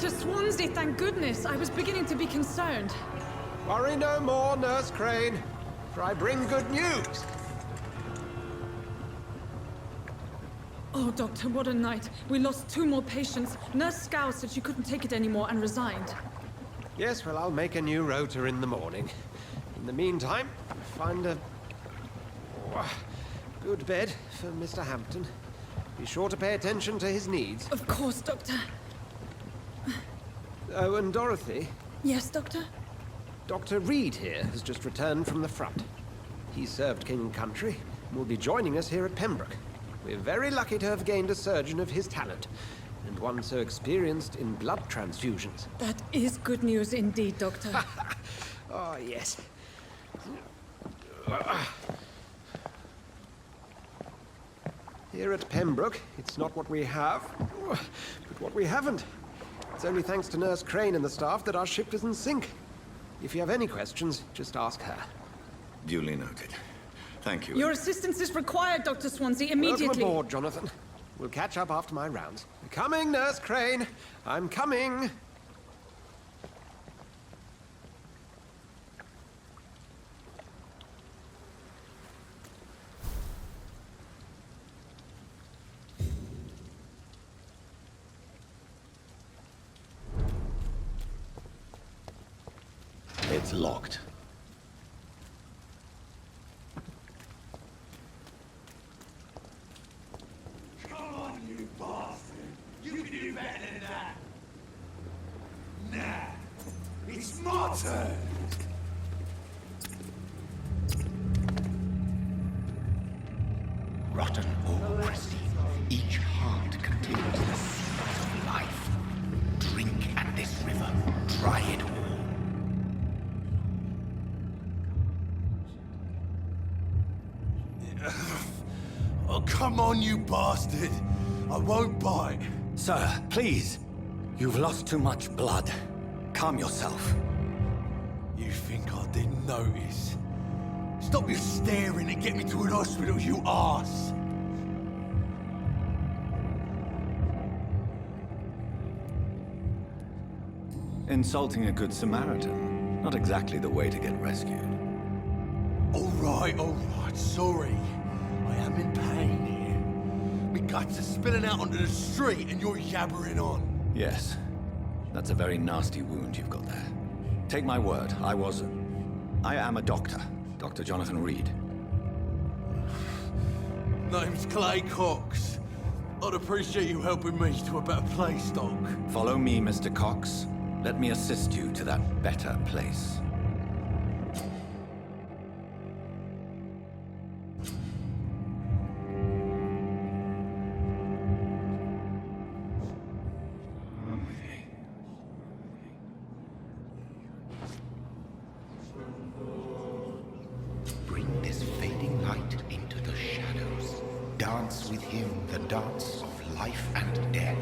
Dr. Swansea, thank goodness. I was beginning to be concerned. Worry no more, Nurse Crane, for I bring good news. Oh, Doctor, what a night. We lost 2 more patients. Nurse Scow said she couldn't take it anymore and resigned. Yes, well, I'll make a new rota in the morning. In the meantime, find a good bed for Mr. Hampton. Be sure to pay attention to his needs. Of course, Doctor. Oh, and Dorothy? Yes, Doctor? Dr. Reed here has just returned from the front. He served King and Country and will be joining us here at Pembroke. We're very lucky to have gained a surgeon of his talent, and one so experienced in blood transfusions. That is good news indeed, Doctor. Oh, yes. Here at Pembroke, it's not what we have, but what we haven't. It's only thanks to Nurse Crane and the staff that our ship isn't sink. If you have any questions, just ask her. Duly noted. Thank you. Your assistance is required, Dr. Swansea, immediately. Welcome aboard, Jonathan. We'll catch up after my rounds. Coming, Nurse Crane. I'm coming. It's locked. Come on, you bastard! You can do better than that! Nah, it's my turn! Rotten or pristine, each heart contains the secret of life. Drink at this river, try it all. Oh, come on, you bastard! I won't bite! Sir, please. You've lost too much blood. Calm yourself. You think I didn't notice? Stop your staring and get me to an hospital, you arse! Insulting a good Samaritan. Not exactly the way to get rescued. Alright, sorry. I am in pain here. My guts are spilling out onto the street and you're yabbering on. Yes. That's a very nasty wound you've got there. Take my word, I am a doctor. Dr. Jonathan Reed. Name's Clay Cox. I'd appreciate you helping me to a better place, Doc. Follow me, Mr. Cox. Let me assist you to that better place. Bring this fading light into the shadows. Dance with him the dance of life and death.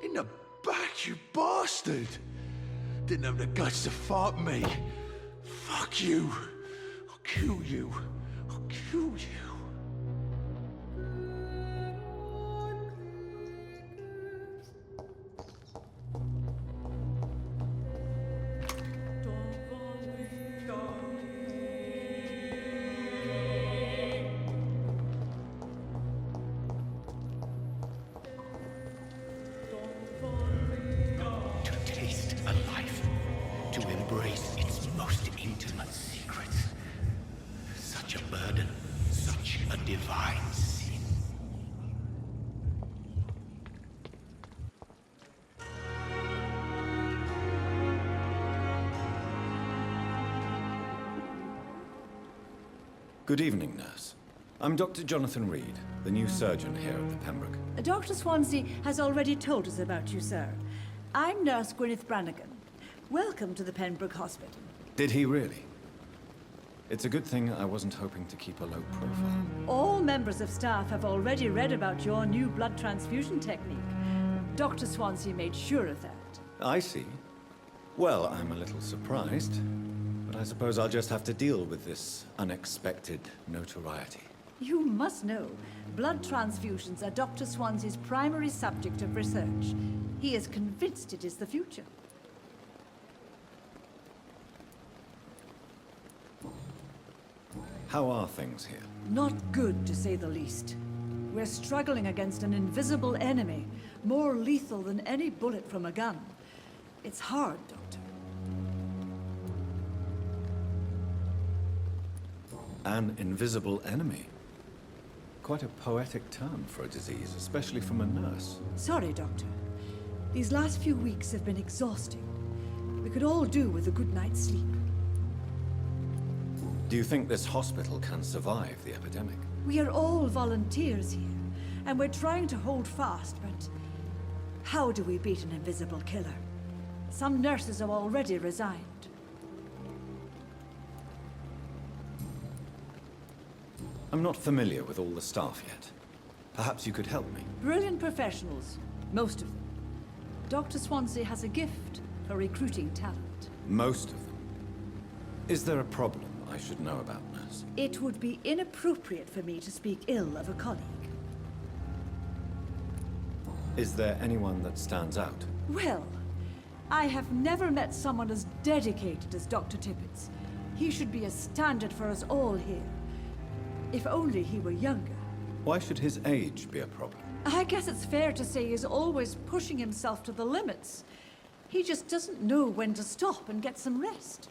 In the back, you bastard! Didn't have the guts to fight me. Fuck you. I'll kill you. I'll kill you. Good evening, nurse. I'm Dr. Jonathan Reed, the new surgeon here at the Pembroke. Dr. Swansea has already told us about you, sir. I'm Nurse Gwyneth Brannigan. Welcome to the Pembroke Hospital. Did he really? It's a good thing I wasn't hoping to keep a low profile. All members of staff have already read about your new blood transfusion technique. Dr. Swansea made sure of that. I see. Well, I'm a little surprised, but I suppose I'll just have to deal with this unexpected notoriety. You must know, blood transfusions are Dr. Swansea's primary subject of research. He is convinced it is the future. How are things here? Not good, to say the least. We're struggling against an invisible enemy, more lethal than any bullet from a gun. It's hard, Doctor. An invisible enemy? Quite a poetic term for a disease, especially from a nurse. Sorry, Doctor. These last few weeks have been exhausting. We could all do with a good night's sleep. Do you think this hospital can survive the epidemic? We are all volunteers here, and we're trying to hold fast, but how do we beat an invisible killer? Some nurses have already resigned. I'm not familiar with all the staff yet. Perhaps you could help me. Brilliant professionals, most of them. Dr. Swansea has a gift for recruiting talent. Most of them. Is there a problem I should know about, nurse? It would be inappropriate for me to speak ill of a colleague. Is there anyone that stands out? Well, I have never met someone as dedicated as Dr. Tippett. He should be a standard for us all here. If only he were younger. Why should his age be a problem? I guess it's fair to say he's always pushing himself to the limits. He just doesn't know when to stop and get some rest.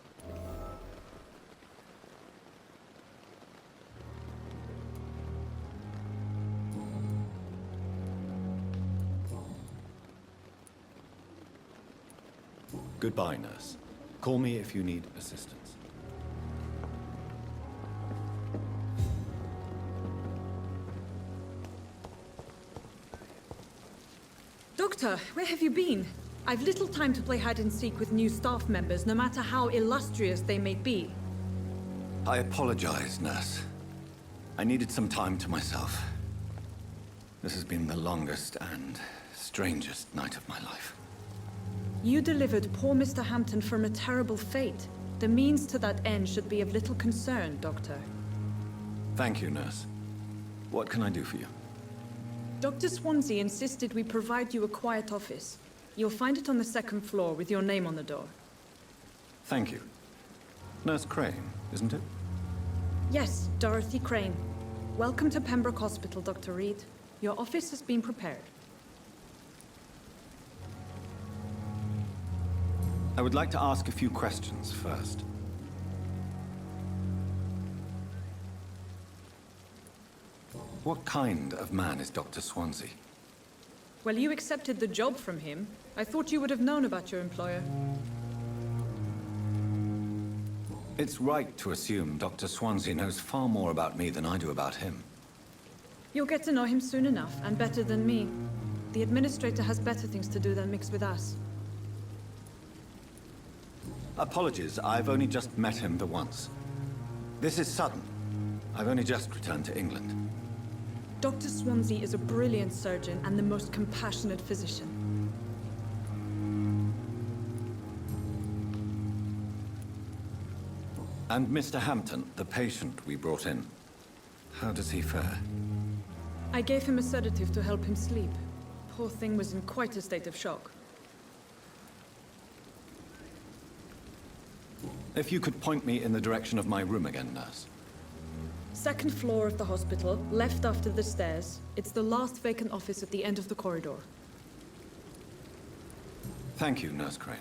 Goodbye, nurse. Call me if you need assistance. Doctor, where have you been? I've little time to play hide and seek with new staff members, no matter how illustrious they may be. I apologize, nurse. I needed some time to myself. This has been the longest and strangest night of my life. You delivered poor Mr. Hampton from a terrible fate. The means to that end should be of little concern, Doctor. Thank you, nurse. What can I do for you? Dr. Swansea insisted we provide you a quiet office. You'll find it on the second floor with your name on the door. Thank you. Nurse Crane, isn't it? Yes, Dorothy Crane. Welcome to Pembroke Hospital, Dr. Reed. Your office has been prepared. I would like to ask a few questions first. What kind of man is Dr. Swansea? Well, you accepted the job from him. I thought you would have known about your employer. It's right to assume Dr. Swansea knows far more about me than I do about him. You'll get to know him soon enough, and better than me. The administrator has better things to do than mix with us. Apologies, I've only just met him the once. This is sudden. I've only just returned to England. Dr. Swansea is a brilliant surgeon and the most compassionate physician. And Mr. Hampton, the patient we brought in, how does he fare? I gave him a sedative to help him sleep. Poor thing was in quite a state of shock. If you could point me in the direction of my room again, nurse. Second floor of the hospital, left after the stairs. It's the last vacant office at the end of the corridor. Thank you, Nurse Crane.